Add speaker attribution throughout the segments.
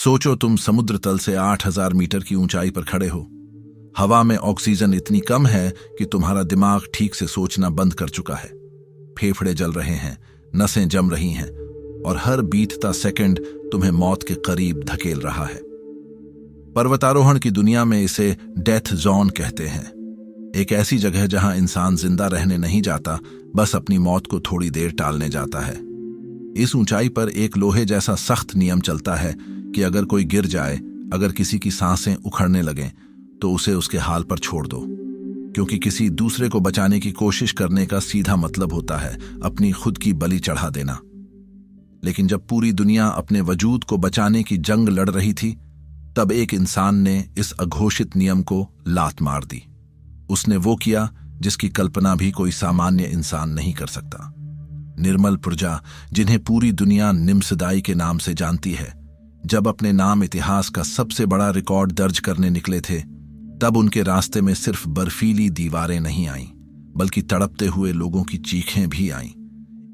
Speaker 1: सोचो तुम समुद्र तल से 8,000 मीटर की ऊंचाई पर खड़े हो। हवा में ऑक्सीजन इतनी कम है कि तुम्हारा दिमाग ठीक से सोचना बंद कर चुका है। फेफड़े जल रहे हैं, नसें जम रही हैं और हर बीतता सेकंड तुम्हें मौत के करीब धकेल रहा है। पर्वतारोहण की दुनिया में इसे डेथ जोन कहते हैं। एक ऐसी जगह जहां इंसान जिंदा रहने नहीं जाता, बस अपनी मौत को थोड़ी देर टालने जाता है। इस ऊंचाई पर एक लोहे जैसा सख्त नियम चलता है कि अगर कोई गिर जाए, अगर किसी की सांसें उखड़ने लगें, तो उसे उसके हाल पर छोड़ दो, क्योंकि किसी दूसरे को बचाने की कोशिश करने का सीधा मतलब होता है अपनी खुद की बलि चढ़ा देना। लेकिन जब पूरी दुनिया अपने वजूद को बचाने की जंग लड़ रही थी, तब एक इंसान ने इस अघोषित नियम को लात मार दी। उसने वो किया जिसकी कल्पना भी कोई सामान्य इंसान नहीं कर सकता। निर्मल पुरजा, जिन्हें पूरी दुनिया निम्सदाई के नाम से जानती है, जब अपने नाम इतिहास का सबसे बड़ा रिकॉर्ड दर्ज करने निकले थे, तब उनके रास्ते में सिर्फ बर्फीली दीवारें नहीं आईं, बल्कि तड़पते हुए लोगों की चीखें भी आईं।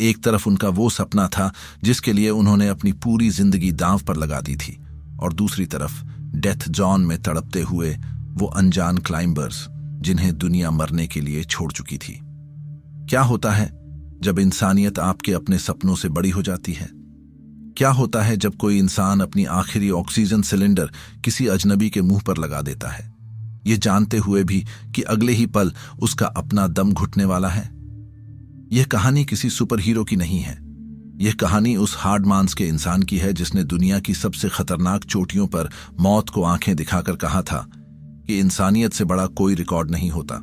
Speaker 1: एक तरफ उनका वो सपना था जिसके लिए उन्होंने अपनी पूरी जिंदगी दांव पर लगा दी थी, और दूसरी तरफ डेथ जोन में तड़पते हुए वो अनजान क्लाइंबर्स, जिन्हें दुनिया मरने के लिए छोड़ चुकी थी। क्या होता है जब इंसानियत आपके अपने सपनों से बड़ी हो जाती है? क्या होता है जब कोई इंसान अपनी आखिरी ऑक्सीजन सिलेंडर किसी अजनबी के मुंह पर लगा देता है, ये जानते हुए भी कि अगले ही पल उसका अपना दम घुटने वाला है? यह कहानी किसी सुपर हीरो की नहीं है। यह कहानी उस हार्ड मांस के इंसान की है जिसने दुनिया की सबसे खतरनाक चोटियों पर मौत को आंखें दिखाकर कहा था कि इंसानियत से बड़ा कोई रिकॉर्ड नहीं होता।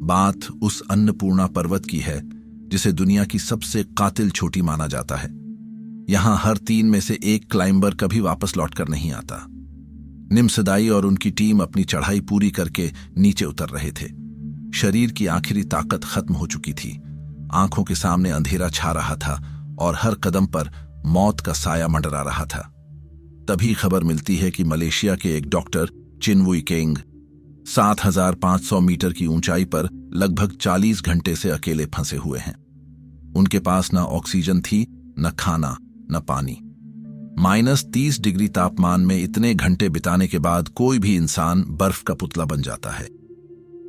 Speaker 1: बात उस अन्नपूर्णा पर्वत की है जिसे दुनिया की सबसे कातिल चोटी माना जाता है। यहां हर 3 में से एक क्लाइंबर कभी वापस लौटकर नहीं आता। निम्सदाई और उनकी टीम अपनी चढ़ाई पूरी करके नीचे उतर रहे थे। शरीर की आखिरी ताकत खत्म हो चुकी थी, आंखों के सामने अंधेरा छा रहा था और हर कदम पर मौत का साया मंडरा रहा था। तभी खबर मिलती है कि मलेशिया के एक डॉक्टर चिन वुई केंग 7,500 मीटर की ऊंचाई पर लगभग 40 घंटे से अकेले फंसे हुए हैं। उनके पास न ऑक्सीजन थी, न खाना, न पानी। -30 डिग्री तापमान में इतने घंटे बिताने के बाद कोई भी इंसान बर्फ का पुतला बन जाता है।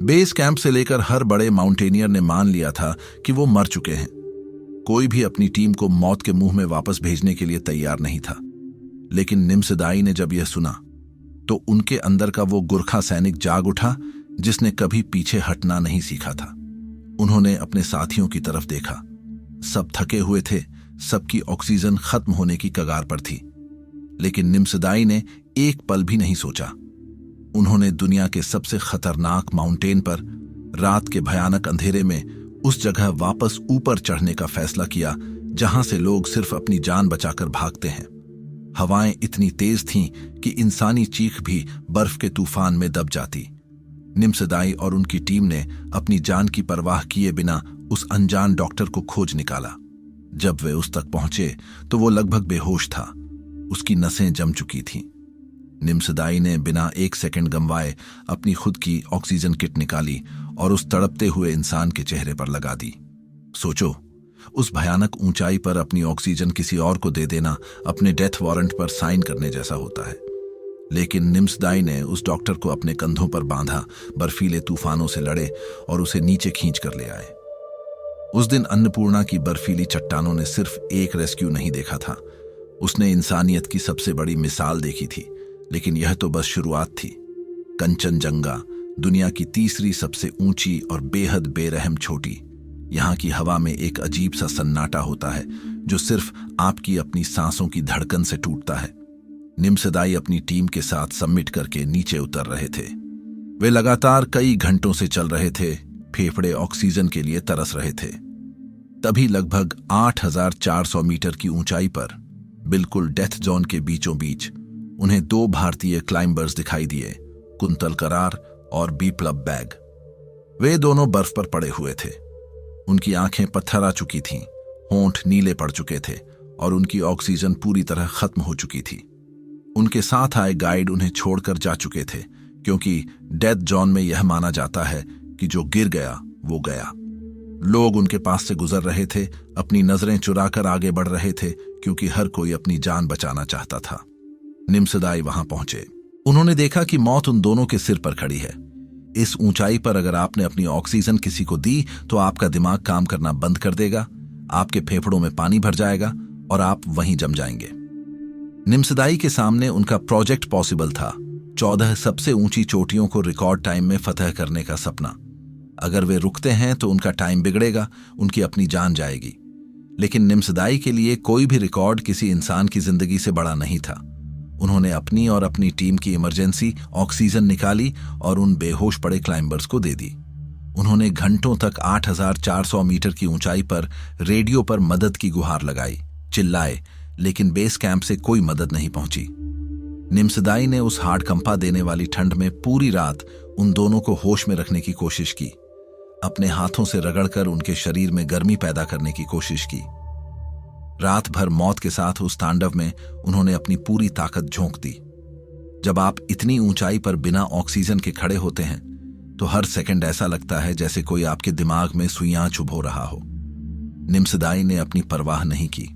Speaker 1: बेस कैंप से लेकर हर बड़े माउंटेनियर ने मान लिया था कि वो मर चुके हैं। कोई भी अपनी टीम को मौत के मुंह में वापस भेजने के लिए तैयार नहीं था। लेकिन निम्सदाई ने जब यह सुना, तो उनके अंदर का वो गुरखा सैनिक जाग उठा जिसने कभी पीछे हटना नहीं सीखा था। उन्होंने अपने साथियों की तरफ देखा। सब थके हुए थे, सबकी ऑक्सीजन खत्म होने की कगार पर थी। लेकिन निम्सदाई ने एक पल भी नहीं सोचा। उन्होंने दुनिया के सबसे खतरनाक माउंटेन पर, रात के भयानक अंधेरे में, उस जगह वापस ऊपर चढ़ने का फैसला किया जहां से लोग सिर्फ अपनी जान बचाकर भागते हैं। हवाएं इतनी तेज थीं कि इंसानी चीख भी बर्फ के तूफान में दब जाती। निम्सदाई और उनकी टीम ने अपनी जान की परवाह किए बिना उस अनजान डॉक्टर को खोज निकाला। जब वे उस तक पहुंचे तो वो लगभग बेहोश था। उसकी नसें जम चुकी थीं। निम्सदाई ने बिना एक सेकंड गंवाए अपनी खुद की ऑक्सीजन किट निकाली और उस तड़पते हुए इंसान के चेहरे पर लगा दी। सोचो, उस भयानक ऊंचाई पर अपनी ऑक्सीजन किसी और को दे देना अपने डेथ वारंट पर साइन करने जैसा होता है। लेकिन निम्सदाई ने उस डॉक्टर को अपने कंधों पर बांधा, बर्फीले तूफानों से लड़े और उसे नीचे खींच कर ले आए। उस दिन अन्नपूर्णा की बर्फीली चट्टानों ने सिर्फ एक रेस्क्यू नहीं देखा था, उसने इंसानियत की सबसे बड़ी मिसाल देखी थी। लेकिन यह तो बस शुरुआत थी। कंचनजंगा, दुनिया की तीसरी सबसे ऊंची और बेहद बेरहम चोटी, यहाँ की हवा में एक अजीब सा सन्नाटा होता है जो सिर्फ आपकी अपनी सांसों की धड़कन से टूटता है। निम्सदाई अपनी टीम के साथ सबमिट करके नीचे उतर रहे थे। वे लगातार कई घंटों से चल रहे थे, फेफड़े ऑक्सीजन के लिए तरस रहे थे। तभी लगभग 8,400 मीटर की ऊंचाई पर, बिल्कुल डेथ जोन के बीचों बीच, उन्हें 2 भारतीय क्लाइंबर्स दिखाई दिए, कुंतल करार और बिप्लब बैग। वे दोनों बर्फ पर पड़े हुए थे। उनकी आंखें पत्थर आ चुकी थीं, होंठ नीले पड़ चुके थे और उनकी ऑक्सीजन पूरी तरह खत्म हो चुकी थी। उनके साथ आए गाइड उन्हें छोड़कर जा चुके थे, क्योंकि डेथ जोन में यह माना जाता है कि जो गिर गया वो गया। लोग उनके पास से गुजर रहे थे, अपनी नजरें चुराकर आगे बढ़ रहे थे, क्योंकि हर कोई अपनी जान बचाना चाहता था। निम्सदाई वहां पहुंचे। उन्होंने देखा कि मौत उन दोनों के सिर पर खड़ी है। इस ऊंचाई पर अगर आपने अपनी ऑक्सीजन किसी को दी तो आपका दिमाग काम करना बंद कर देगा, आपके फेफड़ों में पानी भर जाएगा और आप वहीं जम जाएंगे। निम्सदाई के सामने उनका प्रोजेक्ट पॉसिबल था, 14 सबसे ऊंची चोटियों को रिकॉर्ड टाइम में फतह करने का सपना। अगर वे रुकते हैं तो उनका टाइम बिगड़ेगा, उनकी अपनी जान जाएगी। लेकिन निम्सदाई के लिए कोई भी रिकॉर्ड किसी इंसान की जिंदगी से बड़ा नहीं था। उन्होंने अपनी और अपनी टीम की इमरजेंसी ऑक्सीजन निकाली और उन बेहोश पड़े क्लाइंबर्स को दे दी। उन्होंने घंटों तक 8,400 मीटर की ऊंचाई पर रेडियो पर मदद की गुहार लगाई, चिल्लाए, लेकिन बेस कैंप से कोई मदद नहीं पहुंची। निम्सदाई ने उस हाड़कंपा देने वाली ठंड में पूरी रात उन दोनों को होश में रखने की कोशिश की, अपने हाथों से रगड़कर उनके शरीर में गर्मी पैदा करने की कोशिश की। रात भर मौत के साथ उस तांडव में उन्होंने अपनी पूरी ताकत झोंक दी। जब आप इतनी ऊंचाई पर बिना ऑक्सीजन के खड़े होते हैं तो हर सेकंड ऐसा लगता है जैसे कोई आपके दिमाग में सुइयां चुभो रहा हो। निम्सदाई ने अपनी परवाह नहीं की।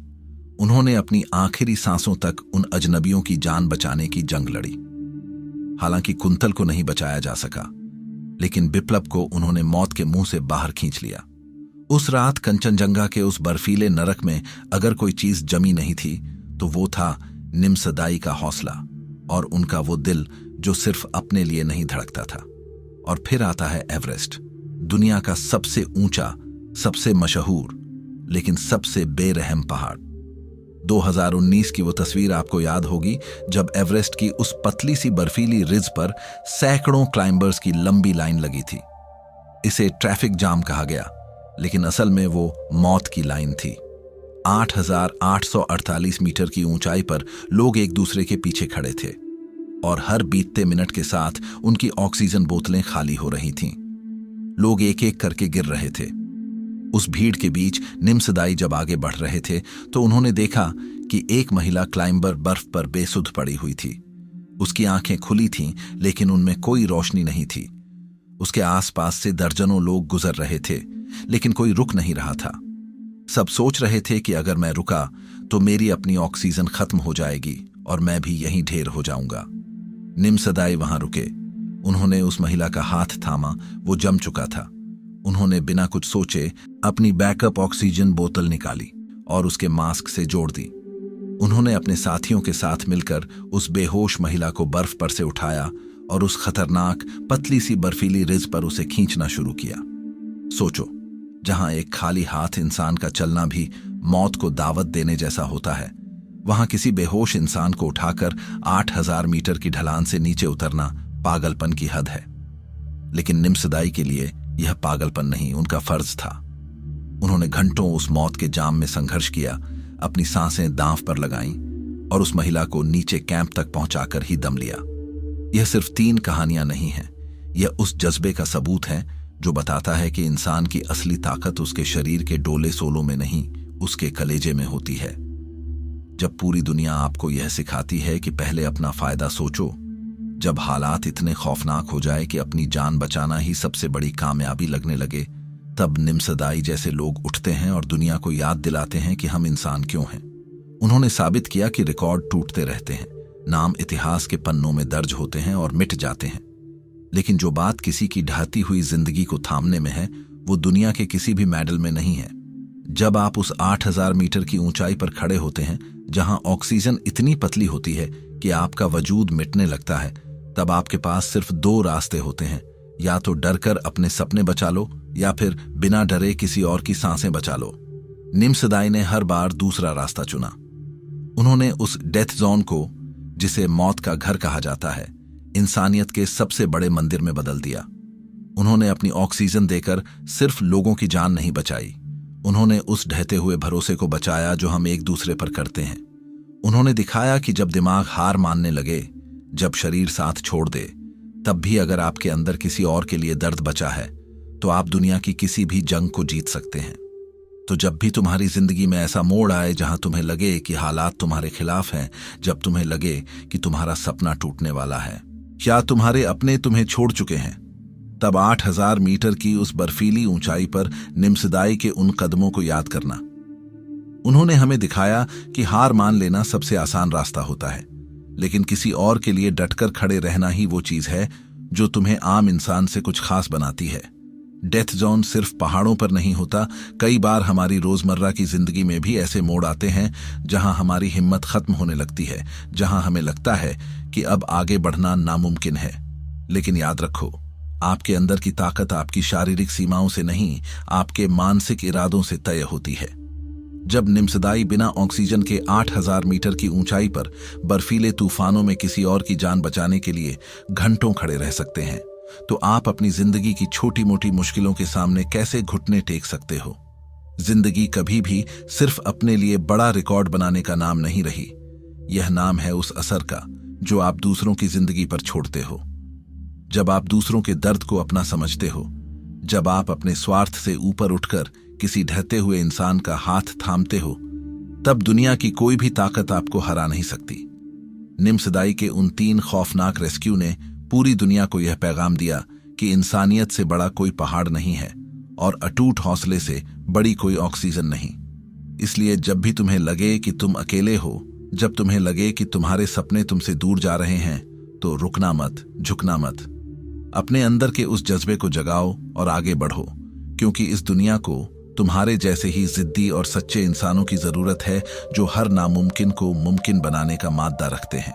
Speaker 1: उन्होंने अपनी आखिरी सांसों तक उन अजनबियों की जान बचाने की जंग लड़ी। हालांकि कुंतल को नहीं बचाया जा सका, लेकिन बिप्लब को उन्होंने मौत के मुंह से बाहर खींच लिया। उस रात कंचनजंगा के उस बर्फीले नरक में अगर कोई चीज जमी नहीं थी तो वो था निम्सदाई का हौसला और उनका वो दिल जो सिर्फ अपने लिए नहीं धड़कता था। और फिर आता है एवरेस्ट, दुनिया का सबसे ऊंचा, सबसे मशहूर, लेकिन सबसे बेरहम पहाड़। 2019 की वो तस्वीर आपको याद होगी जब एवरेस्ट की उस पतली सी बर्फीली रिज पर सैकड़ों क्लाइंबर्स की लंबी लाइन लगी थी। इसे ट्रैफिक जाम कहा गया, लेकिन असल में वो मौत की लाइन थी। 8,848 मीटर की ऊंचाई पर लोग एक दूसरे के पीछे खड़े थे और हर बीतते मिनट के साथ उनकी ऑक्सीजन बोतलें खाली हो रही थीं। लोग एक एक करके गिर रहे थे। उस भीड़ के बीच निम्सदाई जब आगे बढ़ रहे थे तो उन्होंने देखा कि एक महिला क्लाइंबर बर्फ पर बेसुध पड़ी हुई थी। उसकी आंखें खुली थीं, लेकिन उनमें कोई रोशनी नहीं थी। उसके आसपास से दर्जनों लोग गुजर रहे थे, लेकिन कोई रुक नहीं रहा था। सब सोच रहे थे कि अगर मैं रुका तो मेरी अपनी ऑक्सीजन खत्म हो जाएगी और मैं भी यहीं ढेर हो जाऊंगा। निम्सदाई वहां रुके। उन्होंने उस महिला का हाथ थामा, वो जम चुका था। उन्होंने बिना कुछ सोचे अपनी बैकअप ऑक्सीजन बोतल निकाली और उसके मास्क से जोड़ दी। उन्होंने अपने साथियों के साथ मिलकर उस बेहोश महिला को बर्फ पर से उठाया और उस खतरनाक पतली सी बर्फीली रिज पर उसे खींचना शुरू किया। सोचो, जहां एक खाली हाथ इंसान का चलना भी मौत को दावत देने जैसा होता है, वहां किसी बेहोश इंसान को उठाकर 8,000 मीटर की ढलान से नीचे उतरना पागलपन की हद है। लेकिन निम्सदाई के लिए यह पागलपन नहीं, उनका फर्ज था। उन्होंने घंटों उस मौत के जाम में संघर्ष किया, अपनी सांसें दांव पर लगाईं और उस महिला को नीचे कैंप तक पहुंचाकर ही दम लिया। यह सिर्फ 3 कहानियां नहीं हैं, यह उस जज्बे का सबूत है जो बताता है कि इंसान की असली ताकत उसके शरीर के डोले सोलों में नहीं, उसके कलेजे में होती है। जब पूरी दुनिया आपको यह सिखाती है कि पहले अपना फायदा सोचो, जब हालात इतने खौफनाक हो जाए कि अपनी जान बचाना ही सबसे बड़ी कामयाबी लगने लगे, तब निम्सदाई जैसे लोग उठते हैं और दुनिया को याद दिलाते हैं कि हम इंसान क्यों हैं। उन्होंने साबित किया कि रिकॉर्ड टूटते रहते हैं, नाम इतिहास के पन्नों में दर्ज होते हैं और मिट जाते हैं, लेकिन जो बात किसी की ढहती हुई जिंदगी को थामने में है, वो दुनिया के किसी भी मेडल में नहीं है। जब आप उस 8,000 मीटर की ऊंचाई पर खड़े होते हैं, जहां ऑक्सीजन इतनी पतली होती है कि आपका वजूद मिटने लगता है, तब आपके पास सिर्फ 2 रास्ते होते हैं, या तो डरकर अपने सपने बचा लो या फिर बिना डरे किसी और की सांसें बचा लो। निम्सदाई ने हर बार दूसरा रास्ता चुना। उन्होंने उस डेथ जोन को, जिसे मौत का घर कहा जाता है, इंसानियत के सबसे बड़े मंदिर में बदल दिया। उन्होंने अपनी ऑक्सीजन देकर सिर्फ लोगों की जान नहीं बचाई, उन्होंने उस ढहते हुए भरोसे को बचाया जो हम एक दूसरे पर करते हैं। उन्होंने दिखाया कि जब दिमाग हार मानने लगे, जब शरीर साथ छोड़ दे, तब भी अगर आपके अंदर किसी और के लिए दर्द बचा है तो आप दुनिया की किसी भी जंग को जीत सकते हैं। तो जब भी तुम्हारी जिंदगी में ऐसा मोड़ आए जहां तुम्हें लगे कि हालात तुम्हारे खिलाफ हैं, जब तुम्हें लगे कि तुम्हारा सपना टूटने वाला है या तुम्हारे अपने तुम्हें छोड़ चुके हैं, तब 8,000 मीटर की उस बर्फीली ऊंचाई पर निम्सदाई के उन कदमों को याद करना। उन्होंने हमें दिखाया कि हार मान लेना सबसे आसान रास्ता होता है, लेकिन किसी और के लिए डटकर खड़े रहना ही वो चीज है जो तुम्हें आम इंसान से कुछ खास बनाती है। डेथ जोन सिर्फ पहाड़ों पर नहीं होता, कई बार हमारी रोजमर्रा की जिंदगी में भी ऐसे मोड़ आते हैं जहां हमारी हिम्मत खत्म होने लगती है, जहां हमें लगता है कि अब आगे बढ़ना नामुमकिन है। लेकिन याद रखो, आपके अंदर की ताकत आपकी शारीरिक सीमाओं से नहीं, आपके मानसिक इरादों से तय होती है। जब निम्सदाई बिना ऑक्सीजन के 8000 मीटर की ऊंचाई पर बर्फीले तूफानों में किसी और की जान बचाने के लिए घंटों खड़े रह सकते हैं, तो आप अपनी जिंदगी की छोटी मोटी मुश्किलों के सामने कैसे घुटने टेक सकते हो? जिंदगी कभी भी सिर्फ अपने लिए बड़ा रिकॉर्ड बनाने का नाम नहीं रही। यह नाम है उस असर का जो आप दूसरों की जिंदगी पर छोड़ते हो। जब आप दूसरों के दर्द को अपना समझते हो, जब आप अपने स्वार्थ से ऊपर उठकर किसी ढहते हुए इंसान का हाथ थामते हो, तब दुनिया की कोई भी ताकत आपको हरा नहीं सकती। निम्सदाई के उन 3 खौफनाक रेस्क्यू ने पूरी दुनिया को यह पैगाम दिया कि इंसानियत से बड़ा कोई पहाड़ नहीं है और अटूट हौसले से बड़ी कोई ऑक्सीजन नहीं। इसलिए जब भी तुम्हें लगे कि तुम अकेले हो, जब तुम्हें लगे कि तुम्हारे सपने तुमसे दूर जा रहे हैं, तो रुकना मत, झुकना मत। अपने अंदर के उस जज्बे को जगाओ और आगे बढ़ो, क्योंकि इस दुनिया को तुम्हारे जैसे ही जिद्दी और सच्चे इंसानों की जरूरत है जो हर नामुमकिन को मुमकिन बनाने का माद्दा रखते हैं।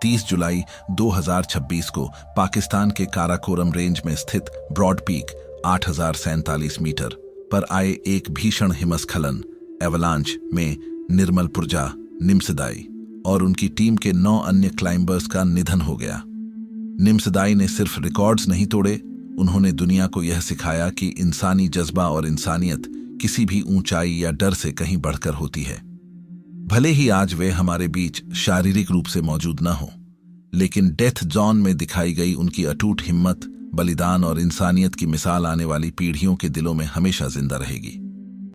Speaker 1: 30 जुलाई 2026 को पाकिस्तान के काराकोरम रेंज में स्थित ब्रॉड पीक 8047 मीटर पर आए एक भीषण हिमस्खलन एवलांच में निर्मल पुरजा, निम्सदाई और उनकी टीम के 9 अन्य क्लाइंबर्स का निधन हो गया। निम्सदाई ने सिर्फ रिकॉर्ड्स नहीं तोड़े, उन्होंने दुनिया को यह सिखाया कि इंसानी जज्बा और इंसानियत किसी भी ऊंचाई या डर से कहीं बढ़कर होती है। भले ही आज वे हमारे बीच शारीरिक रूप से मौजूद न हो, लेकिन डेथ जोन में दिखाई गई उनकी अटूट हिम्मत, बलिदान और इंसानियत की मिसाल आने वाली पीढ़ियों के दिलों में हमेशा जिंदा रहेगी।